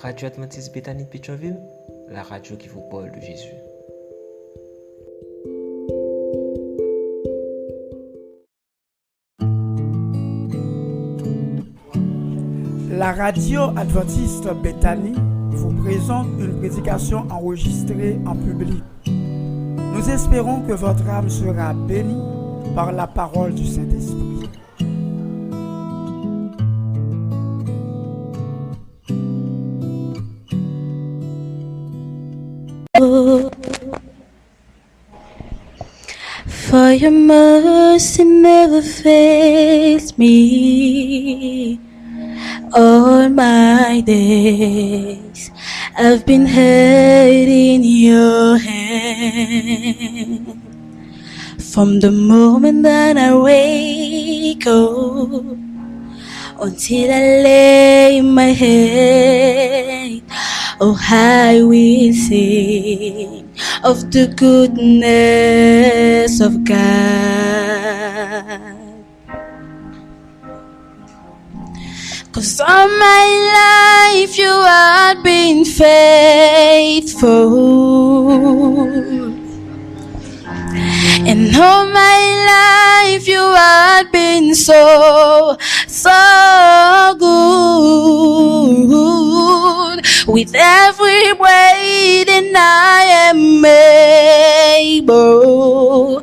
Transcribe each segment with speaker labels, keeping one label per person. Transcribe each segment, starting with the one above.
Speaker 1: Radio Adventiste Bethany de Pétionville, la radio qui vous parle de Jésus.
Speaker 2: La radio Adventiste Bethany vous présente une prédication enregistrée en public. Nous espérons que votre âme sera bénie par la parole du Saint-Esprit.
Speaker 3: For your mercy never fails me. All my days I've been held in your hand. From the moment that I wake up until I lay my head, oh, I will sing of the goodness of God. 'Cause all my life you have been faithful, and all my life you have been so good. With every breath and I am able,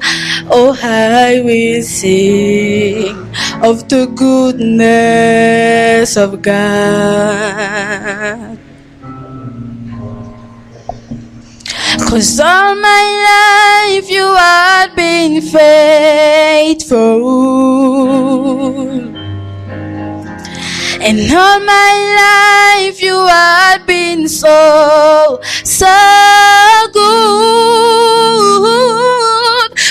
Speaker 3: oh, I will sing of the goodness of God. 'Cause all my life you have been faithful, and all my life you have been so good.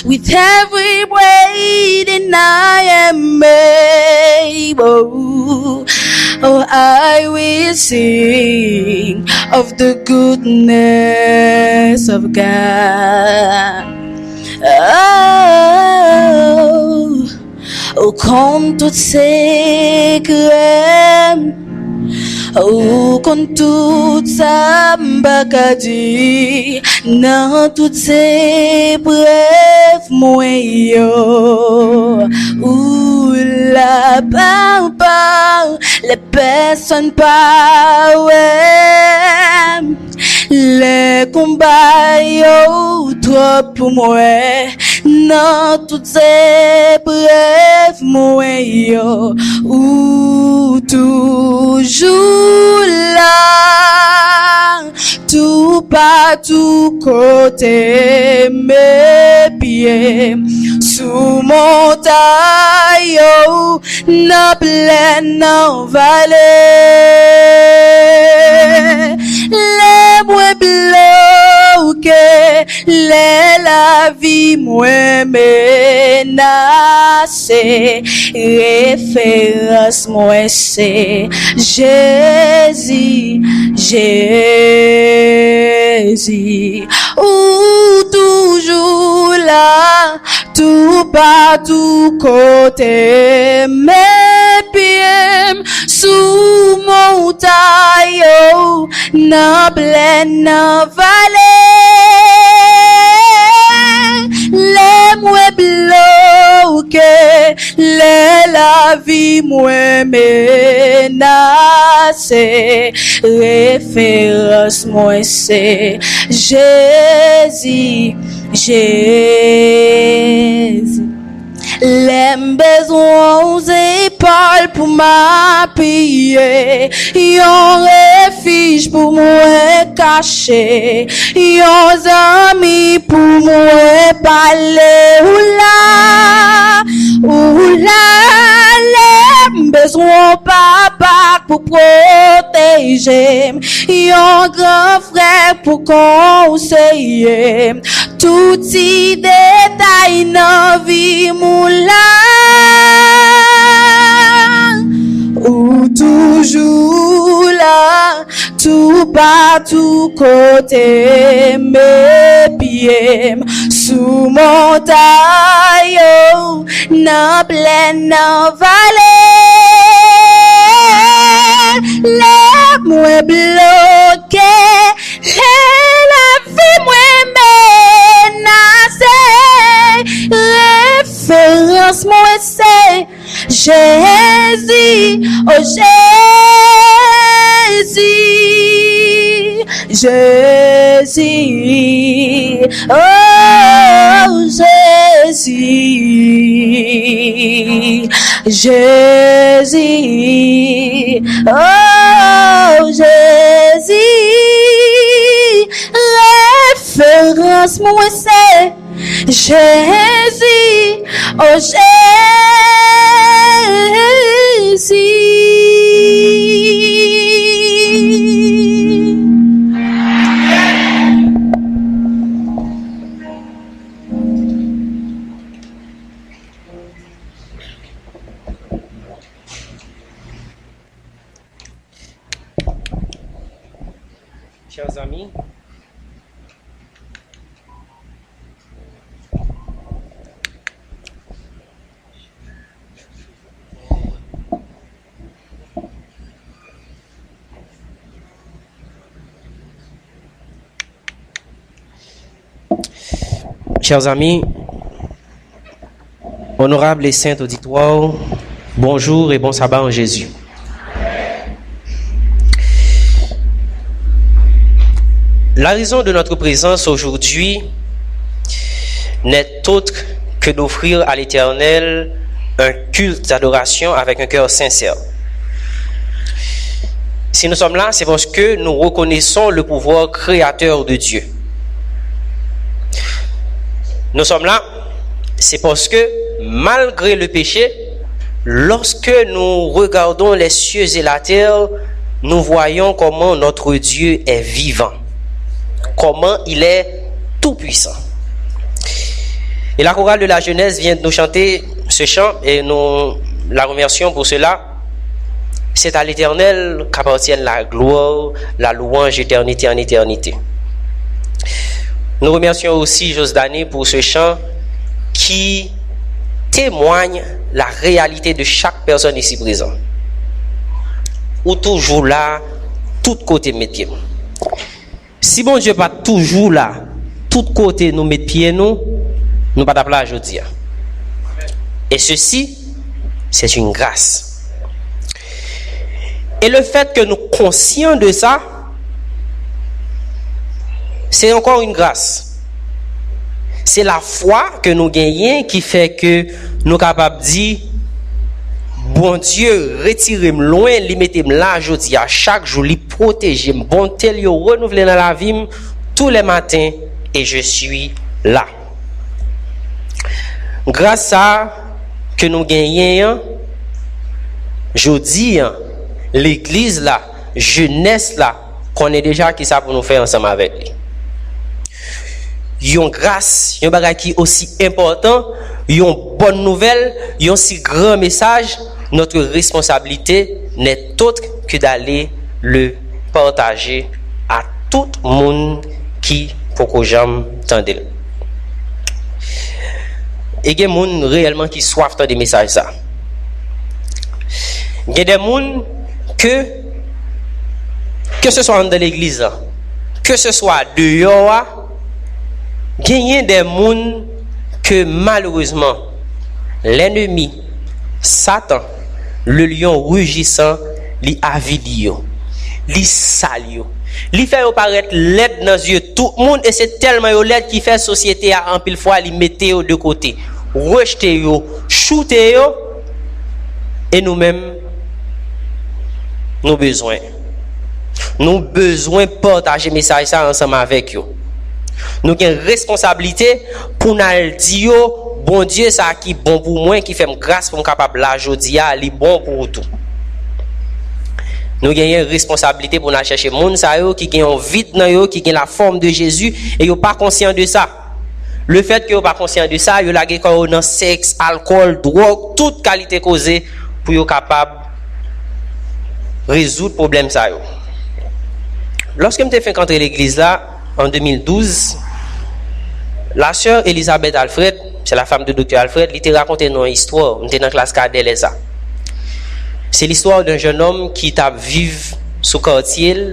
Speaker 3: With every breath and I am able, oh, I will sing of the goodness of God. Oh, comme toutes ces crèmes, oh, comme toute sa mbakadi, dans toutes ces brèves moyens, où la barbe, les personnes pas, ouais, les combats, yo, trop pour moi, dans toutes ces brèves moyens, où toujours là, tout partout côté mes pieds, sous montagne, dans plaine, dans vallée, les bois bloqués, les la vie moins menacée, référence moi c'est Jésus, Jésus, ou toujours là, tout partout côté mes pieds, sous montagne, dans plaine, dans vallée, les moins bloqués, les la vie moins menacée, référence moi c'est Jésus, Jésus. Les besoins épaules pour m'appuyer, yon refuge pour moi cacher, yon amis pour moi parler, oula, les besoins papa pour protéger, yon grand frère pour conseiller, tout y détail dans vie moula, ou toujours là, tout partout côté mes pieds, sous montagne, dans plaine, dans vallée, les moins bleus. Jésus, oh Jésus, Jésus, oh Jésus, Jésus, oh Jésus, référence moi c'est Jésus, oh Jésus.
Speaker 4: Chers amis, honorables et saints auditoires, bonjour et bon sabbat en Jésus. La raison de notre présence aujourd'hui n'est autre que d'offrir à l'Éternel un culte d'adoration avec un cœur sincère. Si nous sommes là, c'est parce que nous reconnaissons le pouvoir créateur de Dieu. Nous sommes là, c'est parce que malgré le péché, lorsque nous regardons les cieux et la terre, nous voyons comment notre Dieu est vivant, comment il est tout-puissant. Et la chorale de la jeunesse vient de nous chanter ce chant et nous la remercions pour cela. C'est à l'Éternel qu'appartiennent la gloire, la louange d'éternité en éternité. Nous remercions aussi Josdani pour ce chant qui témoigne la réalité de chaque personne ici présente. Ou toujours là, tout côté mettre pied. Si bon Dieu pas toujours là, tout côté nous mettre pied nous pas d'appeler aujourd'hui. Et ceci, c'est une grâce. Et le fait que nous conscients de ça, c'est encore une grâce. C'est la foi que nous gagnons qui fait que nous sommes capables de dire, bon Dieu, retirez-moi loin, mettez-moi là aujourd'hui, à chaque jour, protégez-moi, bon tel yo renouveler dans la vie tous les matins et je suis là. Grâce à que nous gagnons, je dis, l'église là, jeunesse là, connaît déjà qui ça pour nous faire ensemble avec lui. Yon grâce, yon bagay qui aussi important, yon bonne nouvelle, yon si grand message, notre responsabilité n'est autre que d'aller le partager à tout le monde qui pour que j'aime tende. Et il y a des gens réellement qui soif de messages ça. Il y a des gens que ce soit dans l'église, que ce soit dehors, il y a des gens que malheureusement l'ennemi, Satan, le lion rugissant, li avidi yo, li sal yo, li fait paraître laid dans les yeux tout le monde et c'est tellement yo laid qui fait société à en pile fois li mette yo de côté, rejeter yo, shooter yo et nous-mêmes nous besoin partager message ça ensemble avec yo. Nous avons une responsabilité pour nous dire bon Dieu ça qui bon pour moi qui fait grâce pour me capable là aujourd'hui ali bon pour tout. Nous avons une responsabilité pour nous chercher monde ça yo qui ont vide dans yo qui ont la forme de Jésus et yo pas conscient de ça. Le fait que yo pas conscient de ça, yo la gen dans sexe, alcool, drogue, toute qualité causée pour yo capable résoudre problème ça yo. Lorsque me fait entrer l'église là en 2012, la sœur Elisabeth Alfred, c'est la femme de Dr Alfred, elle t'a raconté une histoire. On était dans la classe cadet ça. C'est l'histoire d'un jeune homme qui t'a vivre sous quartier.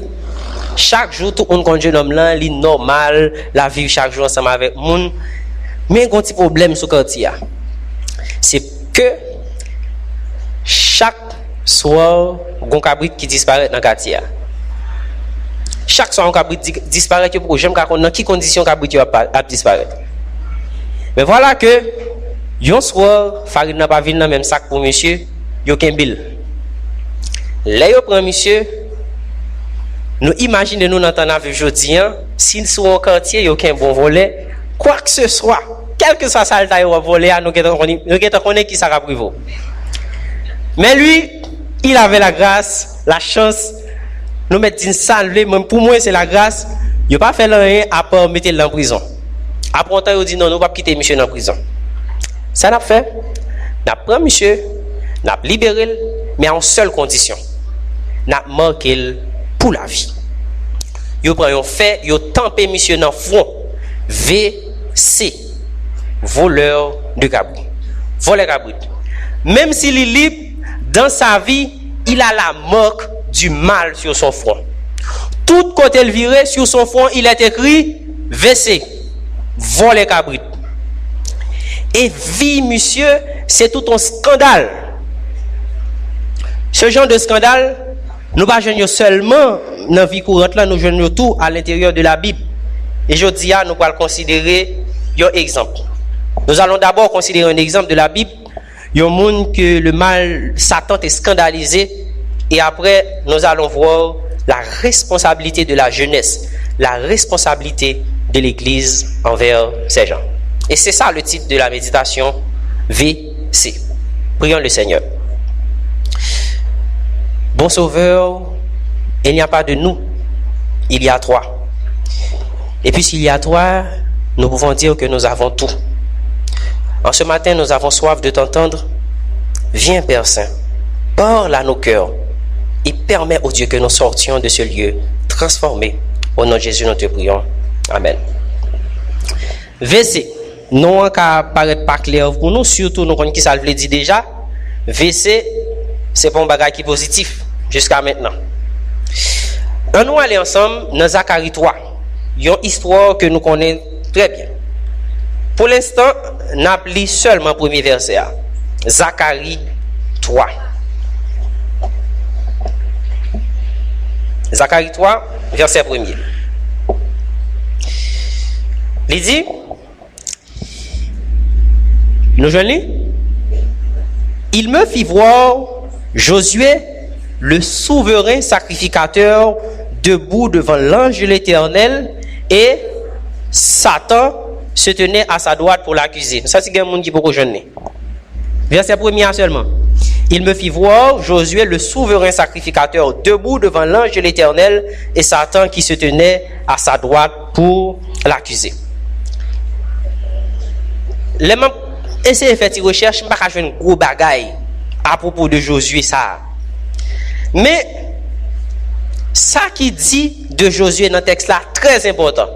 Speaker 4: Chaque jour, tout le monde connaît jeune homme là, il est normal, la vivre chaque jour ensemble avec monde. Mais il y a un petit problème sous quartier. C'est que chaque soir, gon cabrit qui disparaît dans le quartier. Chaque soir, un cabrit disparaît pour j'aime dans quelles conditions cabrit a disparaître. Mais voilà que un soir, farine n'a pas vu dans le même sac pour monsieur, yo kembil. Là yo prend monsieur, nous imaginons nous n'entendons avec jodi s'il sur un quartier yo ken bon volet, quoi que ce soit, quel que soit ça le voler, nous connaît qui ça va privo. Mais lui, il avait la grâce, la chance, nous mettre une salle, même pour moi c'est la grâce, il n'a pas fait rien à part mettre en prison. Après un temps, il dit non, nous ne pouvons pas quitter monsieur dans la prison. Ça n'a pas fait. Nous avons pris monsieur, nous avons libéré, mais en seule condition. Nous avons marqué pour la vie. Nous avons fait, nous avons tempé monsieur dans le front. VC, voleur de cabri. Voleur cabri. Même s'il est libre, dans sa vie, il a la marque du mal sur son front. Tout côté le viré sur son front, il est écrit VC, voleur cabri. Et vie, monsieur, c'est tout un scandale. Ce genre de scandale, nous ne jouons pas seulement dans la vie courante, là, nous jouons tout à l'intérieur de la Bible. Et je dis, nous allons considérer un exemple. Nous allons d'abord considérer un exemple de la Bible. Il y a un monde que le mal, Satan est scandalisé. Et après, nous allons voir la responsabilité de la jeunesse, la responsabilité de l'Église envers ces gens. Et c'est ça le titre de la méditation VC. Prions le Seigneur. Bon Sauveur, il n'y a pas de nous, il y a toi. Et puis s'il y a toi, nous pouvons dire que nous avons tout. En ce matin, nous avons soif de t'entendre. Viens, Père Saint, parle à nos cœurs et permets au Dieu que nous sortions de ce lieu transformé. Au nom de Jésus, nous te prions. Amen. VC. Non, qu'à paraître pas clair pour nous, surtout nous connaissons qui ça le dit déjà. VC, c'est pas un bagage qui est positif jusqu'à maintenant. On nous aller ensemble dans Zacharie 3. Il y a une histoire que nous connaissons très bien. Pour l'instant, nous appelons seulement le premier verset. Zacharie 3. Zacharie 3, verset 1er. Il dit, nous jeunes, il me fit voir Josué, le souverain sacrificateur, debout devant l'ange de l'Éternel, et Satan se tenait à sa droite pour l'accuser. Ça, c'est un monde qui beaucoup jeune. Verset 1er seulement. Il me fit voir Josué, le souverain sacrificateur, debout devant l'ange de l'Éternel, et Satan qui se tenait à sa droite pour l'accuser. Les membres essayer de faire des recherches, je ne vais pas faire une gros bagaille à propos de Josué ça. Mais ça qui dit de Josué dans le texte là très important.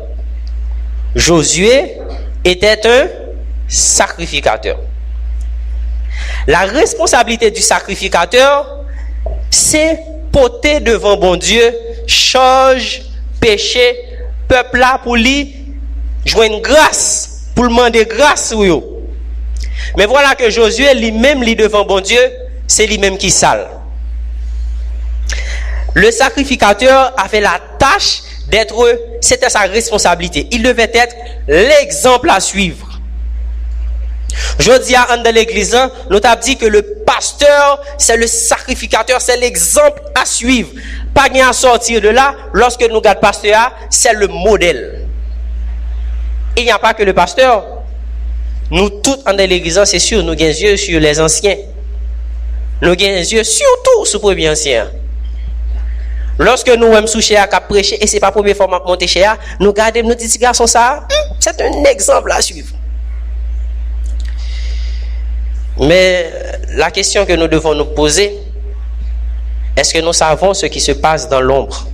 Speaker 4: Josué était un sacrificateur. La responsabilité du sacrificateur, c'est porter devant bon Dieu charge, péché, peuple là pour lui jouer une grâce, pour demander grâce sur eux. Mais voilà que Josué lui-même, lui devant bon Dieu, c'est lui-même qui sale. Le sacrificateur a fait la tâche d'être, c'était sa responsabilité. Il devait être l'exemple à suivre. Je dis à dans l'église, nous avons dit que le pasteur, c'est le sacrificateur, c'est l'exemple à suivre. Pas rien à sortir de là, lorsque nous regardons le pasteur, c'est le modèle. Il n'y a pas que le pasteur. Nous tous en l'église, c'est sûr, nous avons les yeux sur les anciens. Nous avons les yeux surtout sur les premiers anciens. Lorsque nous sommes sous chez à prêcher, et ce n'est pas la première fois que monter chez à, nous regardons, nous disons, garçon, ça, c'est un exemple à suivre. Mais la question que nous devons nous poser, est-ce que nous savons ce qui se passe dans l'ombre?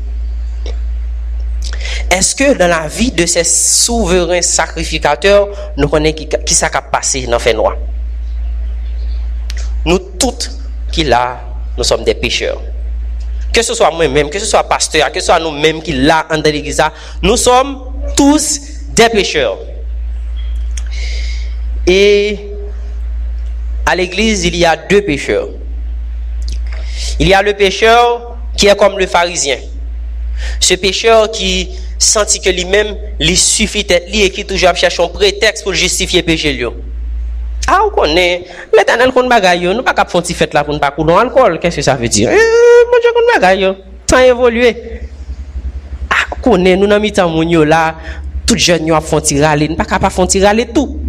Speaker 4: Est-ce que dans la vie de ces souverains sacrificateurs, nous connaissons qui s'est passé dans le fait noir? Nous tous qui là, nous sommes des pécheurs. Que ce soit moi-même, que ce soit pasteur, que ce soit nous-mêmes qui là en l'église, nous sommes tous des pécheurs. Et à l'église, il y a deux pécheurs. Il y a le pécheur qui est comme le pharisien. Ce pécheur qui sentit que lui-même, il suffit d'être lui et qui toujours cherche un prétexte pour justifier le péché lui. Ah, on connaît, l'éternel qu'on bagaille, nous pas qu'à faire une fête là pour ne pas couler alcool. Qu'est-ce que ça veut dire? Mon Dieu qu'on bagaille, sans évoluer. Ah, on connaît, nous n'avons pas mis là, tout jeune nous a fait râler, nous pas qu'à faire râler tout.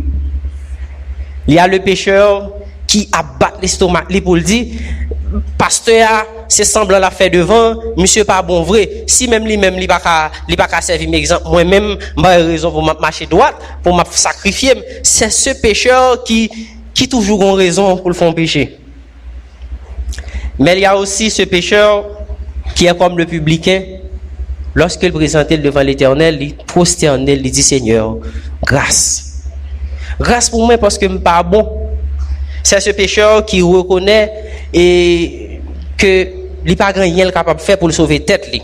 Speaker 4: Il y a le pécheur qui abat l'estomac, lui pour le dire, pasteur, c'est semblant la fait devant, monsieur pas bon vrai. Si même lui-même, il pas qu'à servir m'exemple, moi-même, j'ai raison pour marcher droite, pour me sacrifier. C'est ce pécheur qui toujours a raison pour le faire pécher. Mais il y a aussi ce pécheur qui est comme le publicain. Lorsqu'il présentait devant l'Éternel, il prosternait, il dit Seigneur, grâce. Grâce pour moi parce que je ne suis pas bon. C'est ce pécheur qui reconnaît et que il n'y a pas rien capable de faire pour le sauver tête li.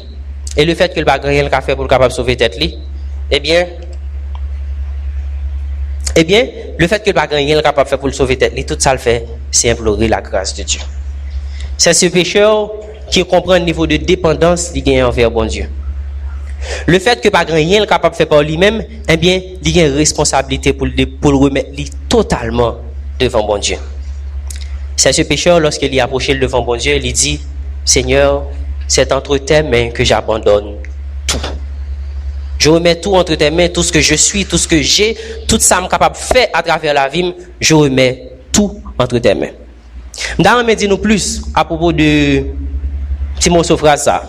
Speaker 4: Et le fait qu'il n'y a pas rien capable de faire pour le capable de sauver tête li, eh bien, le fait qu'il n'y a pas rien capable de faire pour le sauver tête li, tout ça le fait, c'est implorer la grâce de Dieu. C'est ce pécheur qui comprend le niveau de dépendance qu'il gagne envers bon Dieu. Le fait que pas rien capable de faire par lui-même, eh bien, il a une responsabilité pour le remettre totalement devant bon Dieu. C'est ce pécheur, lorsqu'il y approché devant bon Dieu, il dit, Seigneur, c'est entre tes mains que j'abandonne tout. Je remets tout entre tes mains, tout ce que je suis, tout ce que j'ai, tout ça que je suis capable de faire à travers la vie, je remets tout entre tes mains. D'ailleurs, me dit nous plus à propos de Timon phrase ça.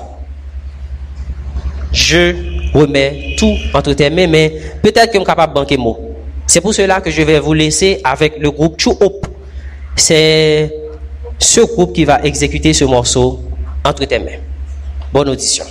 Speaker 4: Je remets tout entre tes mains, mais peut-être que je suis capable de banquer mot. C'est pour cela que je vais vous laisser avec le groupe True Hope. C'est ce groupe qui va exécuter ce morceau entre tes mains. Bonne audition.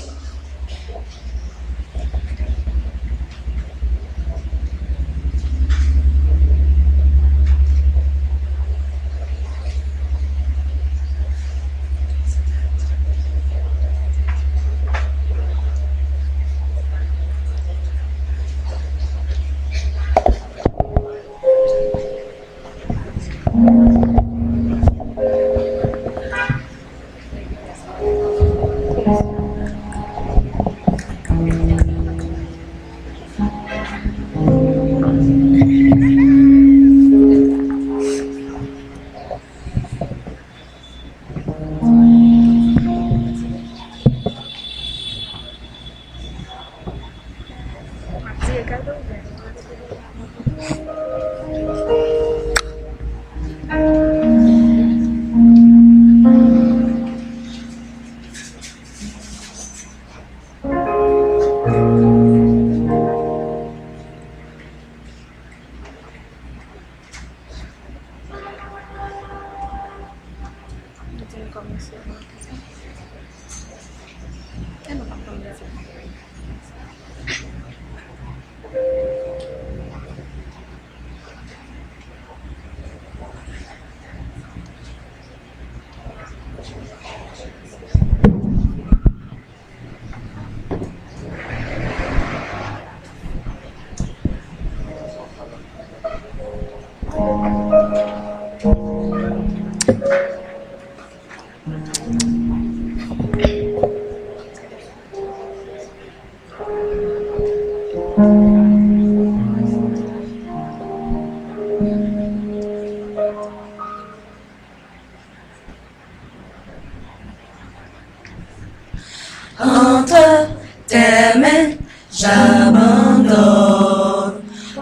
Speaker 3: Entre tes mains, j'abandonne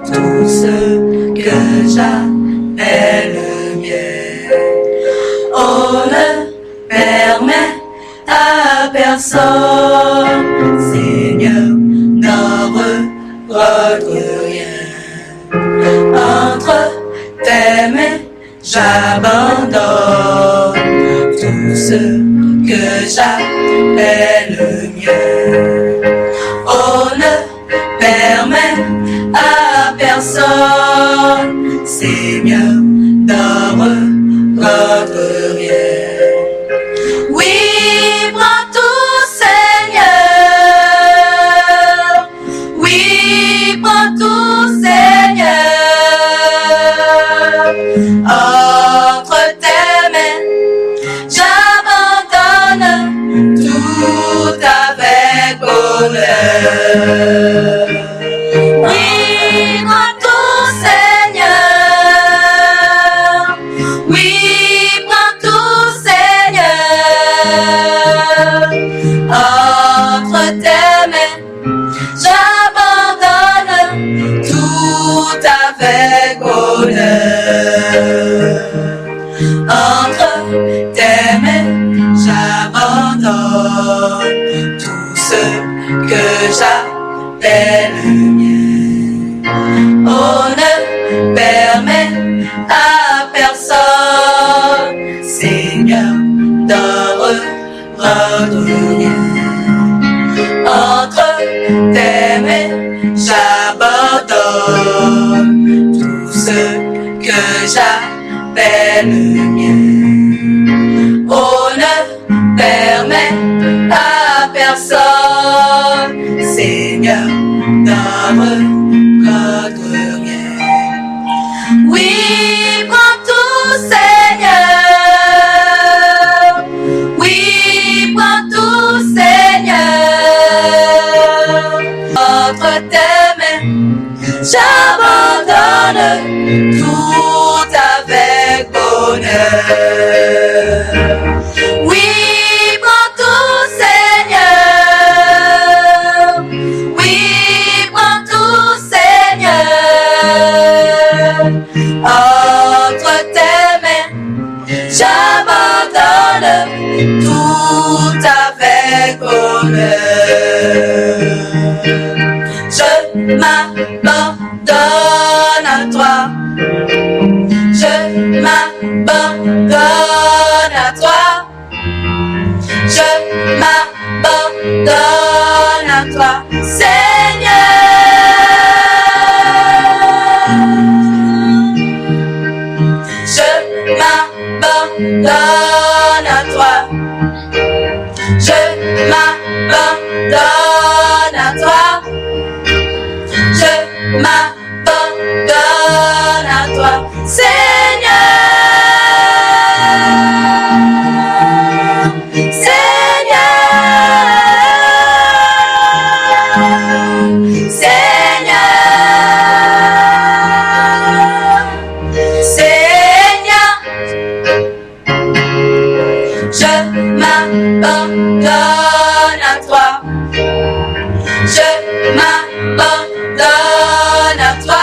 Speaker 3: tout ce que j'ai le mien. On ne permet à personne, Seigneur, d'en reprendre rien. Entre tes mains, j'abandonne tout ce que j'ai le mien. On ne permet à personne, Seigneur, d'en reprendre rien. Oui, prends tout, Seigneur. Oui, prends tout, Seigneur. Entre tes mains, j'abandonne Oui, prends tout, Seigneur. Oui, prends tout, Seigneur. Entre tes mains, j'abandonne tout avec honneur. Entre tes mains, j'abandonne tout ce que j'appelle mien. Oh, ne permets à personne, Seigneur, d'en reprendre rien. Entre tes mains, j'abandonne tout ce que j'appelle mien. Oh, ne permets à personne, Seigneur, d'en reprendre rien. Oui, prends tout, Seigneur. Oui, prends tout, Seigneur. Entre tes mains, j'abandonne tout avec bonheur. Oui, prends tout, Seigneur. Oui, prends tout, Seigneur. Entre tes mains, j'abandonne tout avec bonheur. Je m'abandonne à toi. Je m'abandonne à toi. Je m'abandonne à toi, Seigneur. Je m'abandonne à toi. Je m'abandonne à toi. Je m'abandonne à toi, Seigneur. m'abandonne à toi. Je m'abandonne à toi.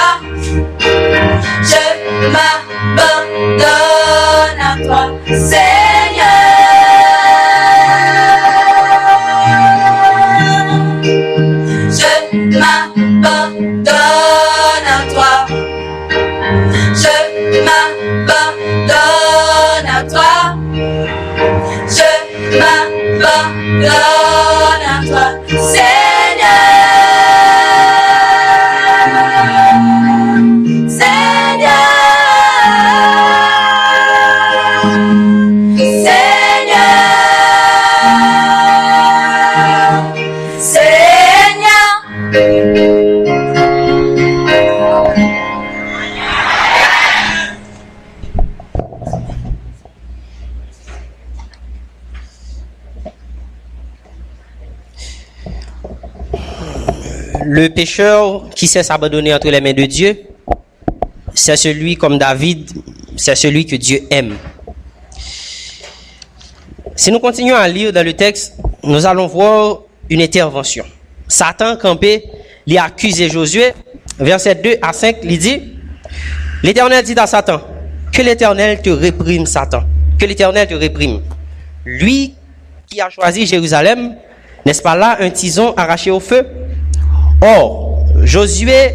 Speaker 3: Je m'abandonne à toi, Seigneur. Je m'abandonne à toi. Je m'abandonne à toi. Je m'abandonne à toi, Seigneur. Seigneur. Seigneur. Seigneur.
Speaker 4: Le pécheur qui sait s'abandonner entre les mains de Dieu, c'est celui comme David, c'est celui que Dieu aime. Si nous continuons à lire dans le texte, nous allons voir une intervention. Satan campé, il accuse Josué, versets 2 à 5, il dit, l'Éternel dit à Satan, que l'Éternel te réprime, Satan, que l'Éternel te réprime. Lui qui a choisi Jérusalem, n'est-ce pas là un tison arraché au feu? Or, Josué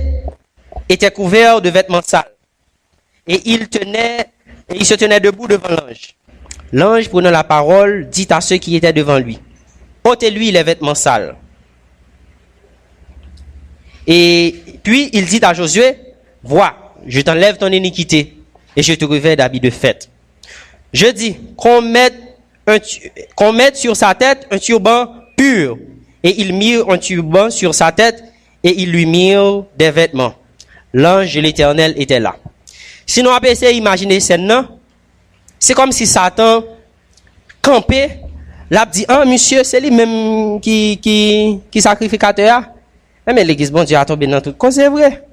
Speaker 4: était couvert de vêtements sales et il se tenait debout devant l'ange. L'ange, prenant la parole, dit à ceux qui étaient devant lui, ôtez-lui les vêtements sales. Et puis il dit à Josué, vois, je t'enlève ton iniquité et je te revêts d'habits de fête. Je dis qu'on mette sur sa tête un turban pur. Et ils mirent un turban sur sa tête et ils lui mirent des vêtements. L'ange de l'Éternel était là. Si nous avons essayé d'imaginer scène, c'est comme si Satan campait, l'a dit, ah monsieur, c'est lui-même qui sacrificateur. Mais l'église, bon Dieu, a tombé dans tout. Quoi, c'est vrai?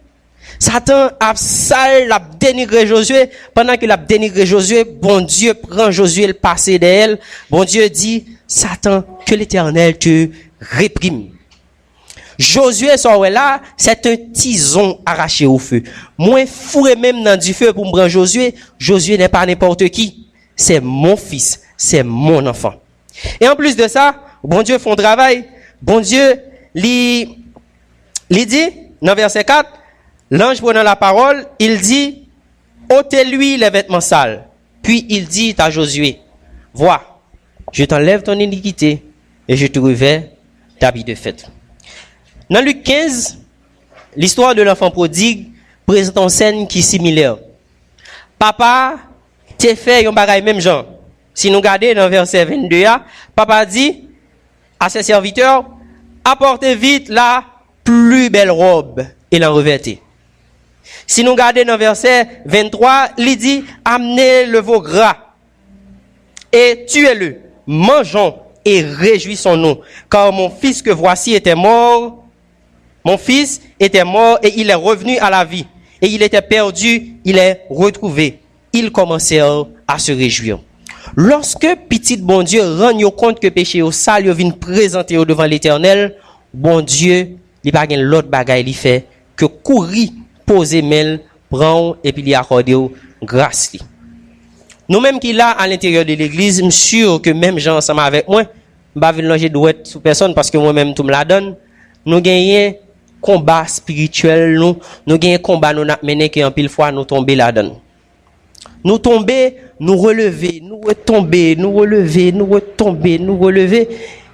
Speaker 4: Satan a sale, a dénigré Josué. Pendant qu'il a dénigré Josué, bon Dieu prend Josué le passé d'elle. Bon Dieu dit, Satan, que l'Éternel te réprime. Josué, ça là, c'est un tison arraché au feu. Moi, fourré même dans du feu pour me prendre Josué. Josué n'est pas n'importe qui. C'est mon fils. C'est mon enfant. Et en plus de ça, bon Dieu fait un travail. Bon Dieu, il dit, dans verset 4, l'ange prenant la parole, il dit, ôtez-lui les vêtements sales. Puis il dit à Josué, vois, je t'enlève ton iniquité et je te revers d'habits de fête. Dans Luc 15, l'histoire de l'enfant prodigue présente une scène qui est similaire. Papa t'es fait un bagay même genre. Si nous regardons dans verset 22, papa dit à ses serviteurs, apportez vite la plus belle robe et la revêtez. Si nous regardons dans verset 23, il dit, amenez le veau gras et tuez-le, mangeons et réjouissons-nous, car mon fils que voici était mort. Mon fils était mort et il est revenu à la vie. Et il était perdu, il est retrouvé. Ils commencèrent à se réjouir. Lorsque petit bon Dieu rend compte que péché au sale, il vient présenter devant l'Éternel, bon Dieu, il n'y a pas l'autre bagaille, il fait que courir, poser mail, prendre et puis il accorde grâce. Nous-mêmes qui là à l'intérieur de l'église, je suis sûr que même gens ensemble avec moi, je ne vais pas longer douette sur personne parce que moi-même tout me la donne. Nous gagnons combat spirituel, nous gagnons combat nous n'a mené qui en pile fois nous tomber là-dedans. Nous tomber, nous relever, nous retomber, nous relever, nous retomber, nous relever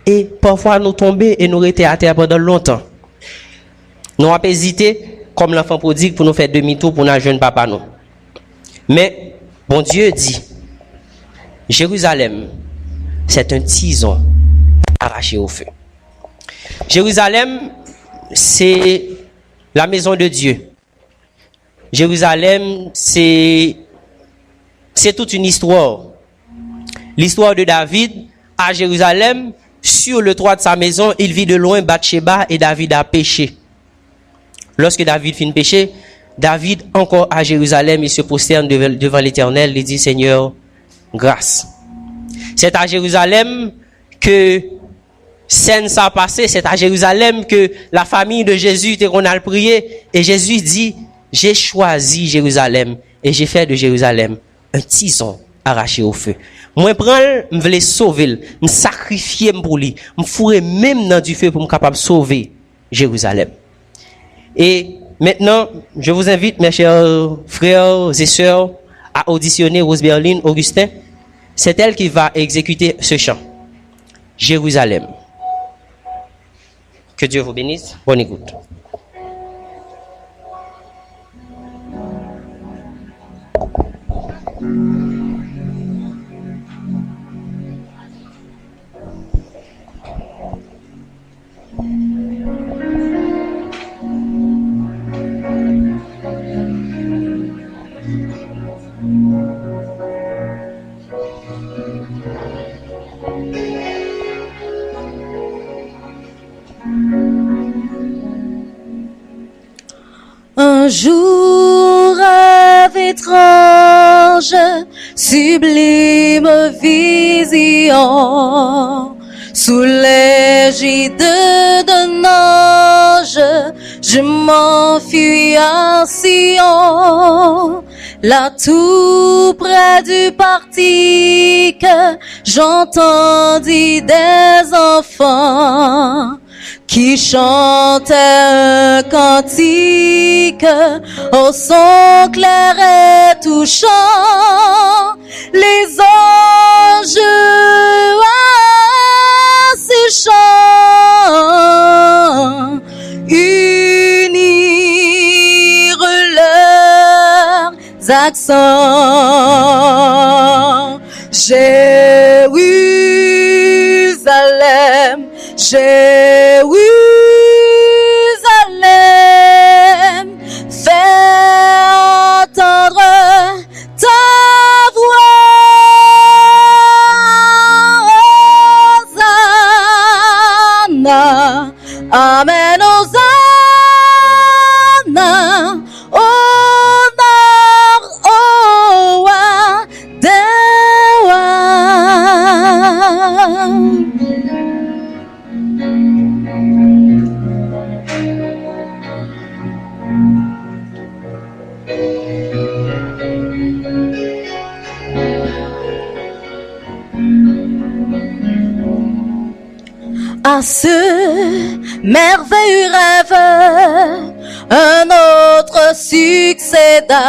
Speaker 4: et parfois nous tomber et nous rester à terre pendant longtemps. Nous avons hésité comme l'enfant prodigue pour nous faire demi-tour pour notre jeune papa nous. Mais bon Dieu dit, Jérusalem, c'est un tison arraché au feu. Jérusalem, c'est la maison de Dieu. Jérusalem, c'est toute une histoire. L'histoire de David à Jérusalem, sur le toit de sa maison, il vit de loin Bathsheba et David a péché. Lorsque David finit péché, David, encore à Jérusalem, il se prosterne devant l'Éternel, il dit, Seigneur, grâce. C'est à Jérusalem que scène ça a passé, c'est à Jérusalem que la famille de Jésus était qu'on a prié, et Jésus dit, j'ai choisi Jérusalem, et j'ai fait de Jérusalem un tison arraché au feu. Moi, je voulais sauver, me sacrifier pour lui, me fourrer même dans du feu pour me capable de sauver Jérusalem. Et maintenant, je vous invite, mes chers frères et sœurs, à auditionner Rose Berlin, Augustin. C'est elle qui va exécuter ce chant. Jérusalem. Que Dieu vous bénisse. Bonne écoute.
Speaker 3: Un jour, rêve étrange, sublime vision, sous l'égide d'un ange, je m'enfuis à Sion, là tout près du portique, j'entendis des enfants qui chantait un cantique au son clair et touchant. Les anges asséchants unirent leurs accents. Jérusalem, Jérusalem, fais entendre ta voix. Hosanna, Amen, Hosanna. À ce merveilleux rêve, un autre succéda.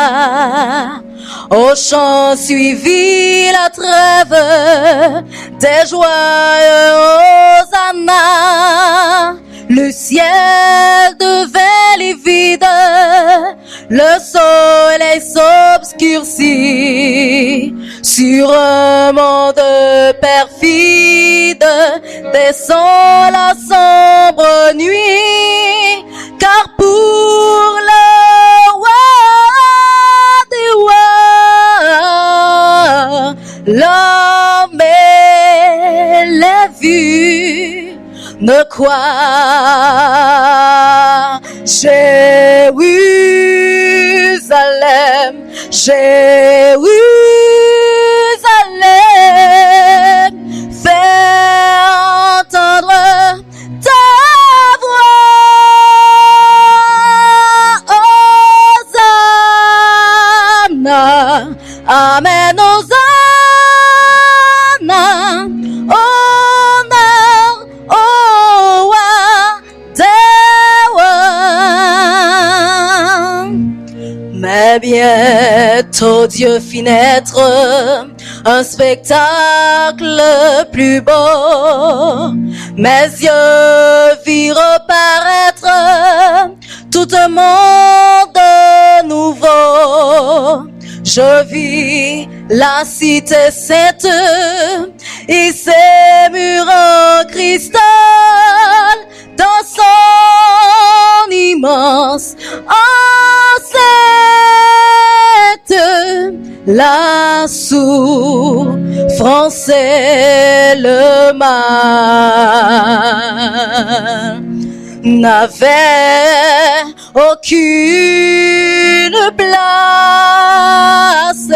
Speaker 3: Au chant suivit la trêve des joyeux hosanna. Le ciel devint livide, le soleil s'obscurcit. Sur un monde perfide descend la sombre nuit, car pour le roi des rois, l'homme et les vues ne croient. Jérusalem, Jérusalem, fais entendre ta voix. Hosanna, amen, Hosanna, honneur au roi des rois. Mais bientôt Dieu fit naître un spectacle plus beau. Mes yeux virent apparaître tout un monde nouveau. Je vis la cité sainte et ses murs en cristal dans son immense enceinte. La souffrance et le mal n'avaient aucune place.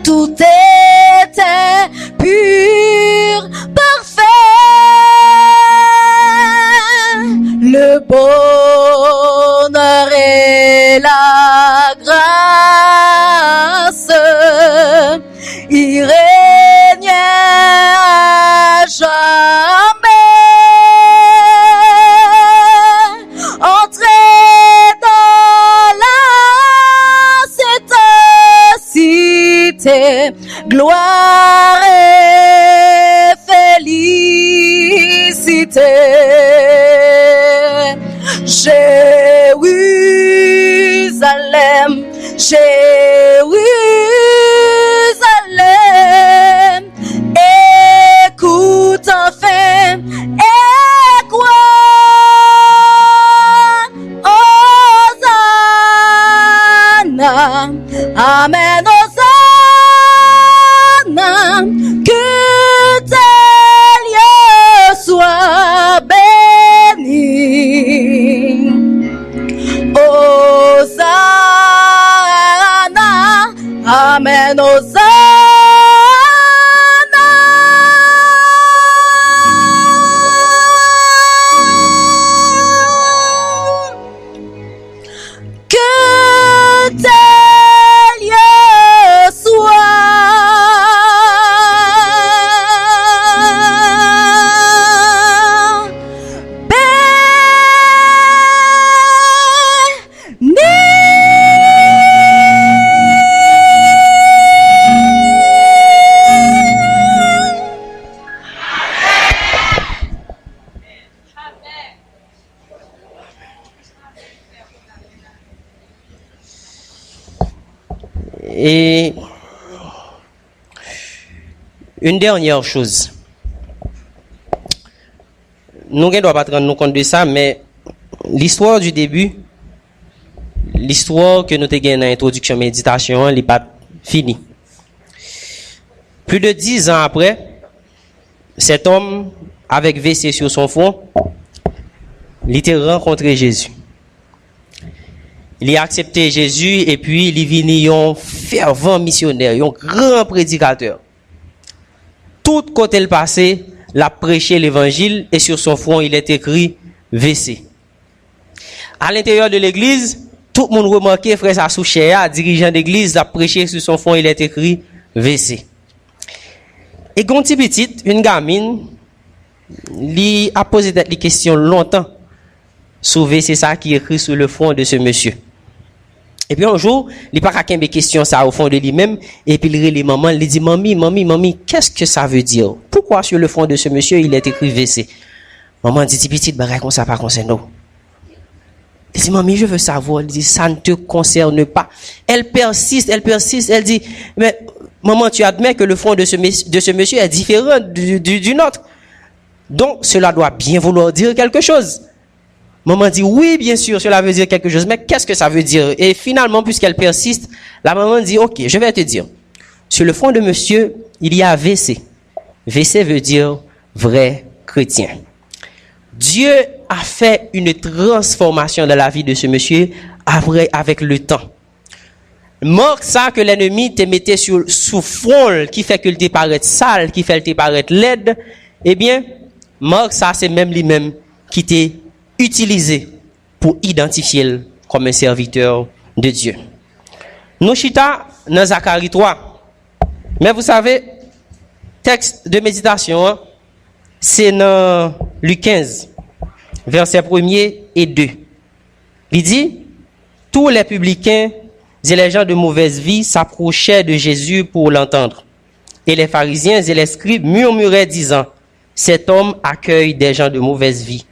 Speaker 3: Tout était pur, parfait. Le bonheur et la grâce y régnaient à jamais. Entrez dans cette cité, gloire et félicité. Jérusalem, Jérusalem, écoute enfin et crois. Hosanna, amen, Hosanna, que tes lieux soient bénis. Hosanna, amen, Hosanna. Que tes lieux soient
Speaker 4: Et une dernière chose, nous ne devons pas rendre compte de ça, mais l'histoire du début, l'histoire que nous avons dans l'introduction méditation, elle n'est pas finie. Plus de 10 ans après, cet homme, avec WC sur son front, il a rencontré Jésus. il a accepté Jésus et puis il est venu un fervent missionnaire, un grand prédicateur. Tout côté le passé, il a prêché l'évangile et sur son front il est écrit VC. À l'intérieur de l'église, tout le monde remarquait frère Sassouchéa, dirigeant d'église, a prêché sur son front il est écrit VC. Et quand petite, une gamine, lui a posé des questions longtemps sur VC ça qui est écrit sur le front de ce monsieur. Et puis un jour, il n'a pas qu'à des questions ça au fond de lui-même, et puis il relit maman, il dit mamie, qu'est-ce que ça veut dire? Pourquoi sur le front de ce monsieur il est écrit VC? Maman dit petite bagaille comme ça pas concerne nous. Il dit mamie, je veux savoir. Il dit ça ne te concerne pas. Elle persiste, elle dit mais maman, tu admets que le front de ce monsieur est différent du nôtre. Donc cela doit bien vouloir dire quelque chose. Maman dit oui, bien sûr, cela veut dire quelque chose, mais qu'est-ce que ça veut dire? Et finalement, puisqu'elle persiste, la maman dit ok, je vais te dire. Sur le front de monsieur, il y a VC. VC veut dire vrai chrétien. Dieu a fait une transformation dans la vie de ce monsieur avec le temps. Marque ça que l'ennemi te mettait sous front, qui fait que te paraît sale, qui fait que te paraît laide, eh bien, marque ça, c'est même lui-même qui t'est utilisé pour identifier comme un serviteur de Dieu. Nous chita dans Zacharie 3. Mais vous savez, texte de méditation, c'est dans Luc 15, versets 1er et 2. Il dit, tous les publicains et les gens de mauvaise vie s'approchaient de Jésus pour l'entendre. Et les pharisiens et les scribes murmuraient disant, cet homme accueille des gens de mauvaise vie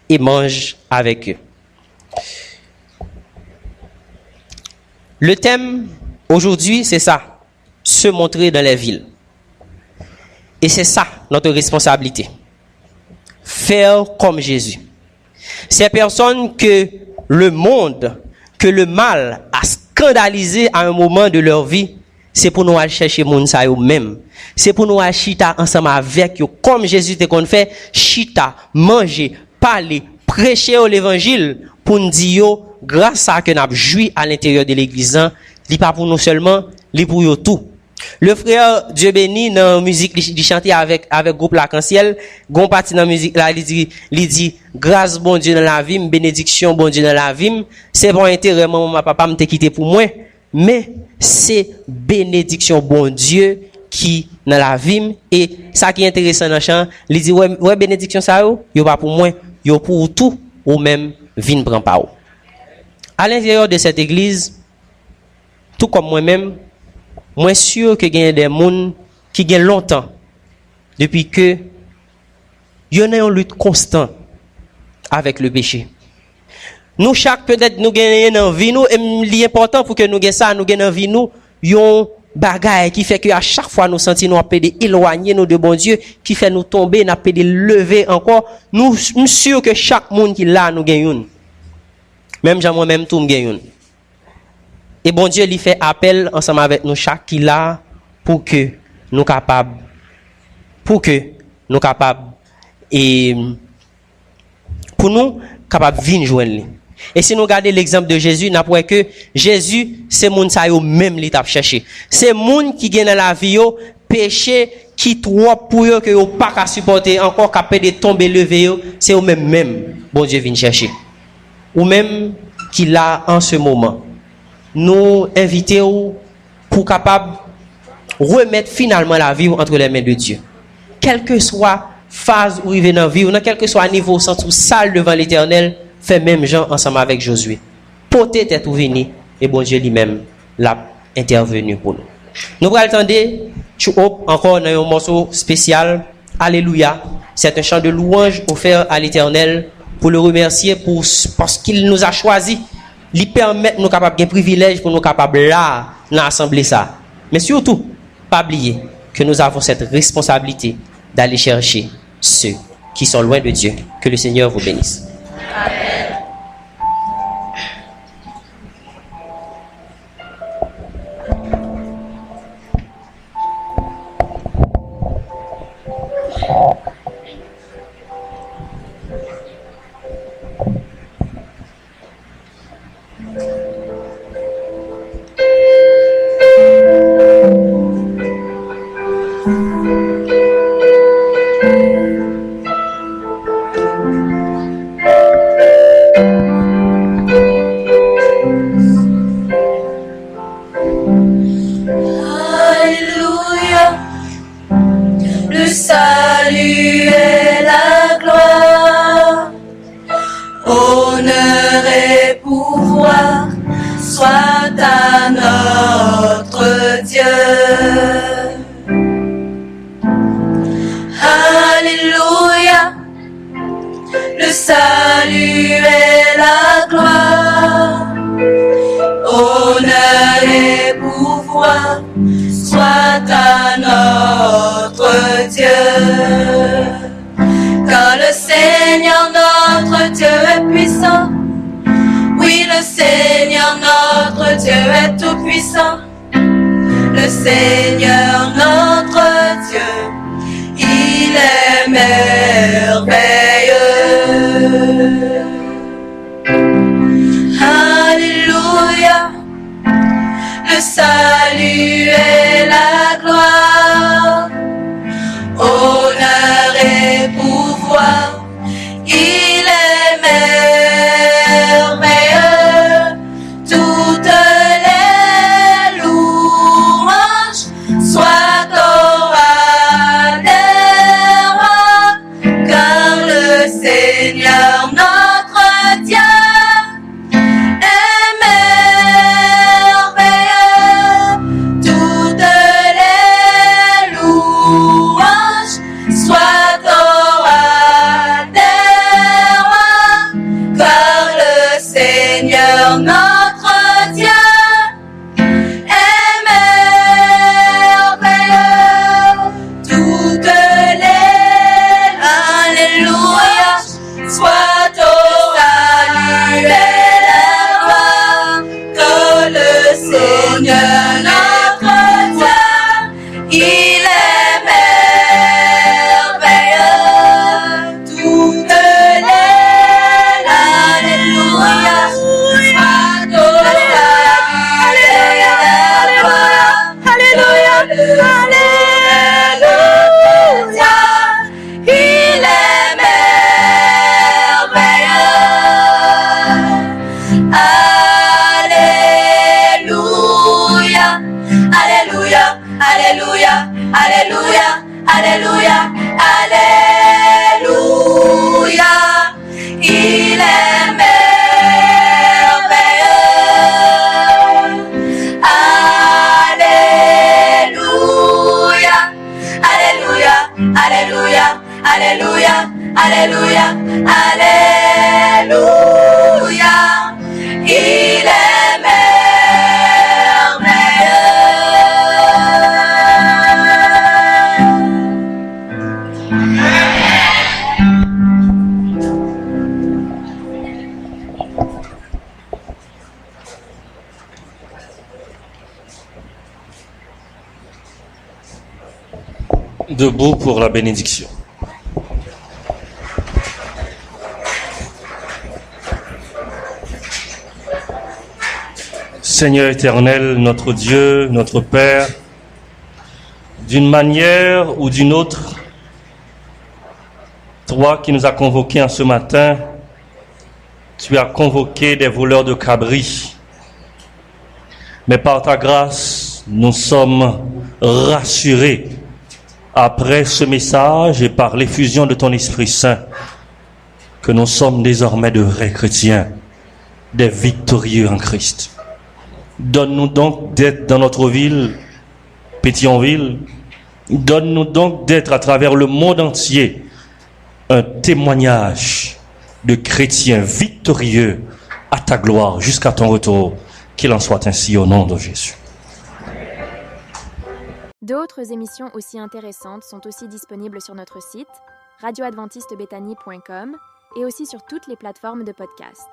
Speaker 4: et mange avec eux. Le thème aujourd'hui, c'est ça, se montrer dans les villes. Et c'est ça notre responsabilité. Faire comme Jésus. Ces personnes que le monde, que le mal a scandalisé à un moment de leur vie, c'est pour nous aller chercher moun sa yo même. C'est pour nous aller chita ensemble avec eux, comme Jésus te qu'on fait, chita, manger, parler, prêcher l'évangile pour nous dire grâce à que nous avons joui à l'intérieur de l'église, li pas pour nous seulement, li pour yo tout. Le frère Dieu béni dans la musique il chantait avec groupe L'Arc-en-Ciel, gon parti dans la musique là il dit grâce bon Dieu dans la vie, bénédiction bon Dieu dans la vie, c'est bon intérêt maman papa me quitté pour moi, mais c'est bénédiction bon Dieu qui dans la vie. Et ça qui est intéressant dans le chant, il dit ouais bénédiction ça yo pas pour moi, yo pour tout ou même vinn prend pas. À l'intérieur de cette église, tout comme moi-même, moi sûr que il y a des gens qui gagnent longtemps depuis que y en a une lutte constante avec le péché. Nous chaque peut-être nous gagnons dans vie nous, et l'important pour que nous gagnons ça, nous gagnons dans vie nous yon bagaille qui fait que à chaque fois nous sentons nous appeler éloigner nous de bon Dieu, qui fait nous tomber, nous appeler lever encore. Nous sûr que chaque monde qui là nous gagnons. Même moi même tout me gagne. Et bon Dieu lui fait appel ensemble avec nous chaque qui là pour que nous capables et pour nous capables venir joindre. Et si nous regardons l'exemple de Jésus, n'a pas que Jésus c'est monde ça yo même li t'a cherché. C'est monde qui gagne dans la vie yo péché qui trop pour eux que yo pas qu'à supporter encore capable de tomber lever yo, c'est eux même bon Dieu vient chercher. Ou même qui là en ce moment. Nous invitons pour capable remettre finalement la vie entre les mains de Dieu. Quelle que soit phase où il vient dans la vie, ou quel que soit niveau centre ou salle devant l'Éternel, fait même gens ensemble avec Josué. Porter tête ou venir et bon Dieu lui-même l'a intervenu pour nous. Nous allons attendre encore dans un morceau spécial. Alléluia. C'est un chant de louange offert à l'Éternel pour le remercier parce qu'il nous a choisis. Lui permettre nous capables de privilèges pour nous capables là dans l'assemblée ça. Mais surtout, pas oublier que nous avons cette responsabilité d'aller chercher ceux qui sont loin de Dieu. Que le Seigneur vous bénisse. Amen.
Speaker 3: pouvoir soit à notre Dieu. Alléluia, le salut et la gloire, honneur et pouvoir soit à notre Dieu. Car le Seigneur notre Dieu est puissant. Oui, le Seigneur notre Dieu est tout puissant. Le Seigneur notre Dieu, il est merveilleux. Alléluia, le salut et la gloire, honneur et pouvoir, il est merveilleux. Toutes les louanges soient au roi des rois, car le Seigneur notre Dieu est merveilleux. Toutes les louanges soient au roi des rois, car le Seigneur notre Dieu est merveilleux. Toutes les alléluia soient au salut et la gloire, que le Seigneur notre Dieu, il est merveilleux. Toutes les alléluia soient au salut et la gloire, alléluia, alléluia, il est merveilleux. Alléluia, alléluia, alléluia, alléluia, alléluia, alléluia, il est merveilleux. Alléluia, alléluia, alléluia, alléluia, alléluia, alléluia, il est
Speaker 5: Debout pour la bénédiction. Seigneur éternel, notre Dieu, notre Père, d'une manière ou d'une autre, toi qui nous as convoqués en ce matin, tu as convoqué des voleurs de cabris. Mais par ta grâce, nous sommes rassurés après ce message et par l'effusion de ton Esprit Saint que nous sommes désormais de vrais chrétiens, des victorieux en Christ. Donne-nous donc d'être dans notre ville, Pétionville. Donne-nous donc d'être à travers le monde entier un témoignage de chrétiens victorieux à ta gloire jusqu'à ton retour. Qu'il en soit ainsi au nom de Jésus.
Speaker 6: D'autres émissions aussi intéressantes sont aussi disponibles sur notre site radioadventistebethany.com et aussi sur toutes les plateformes de podcast.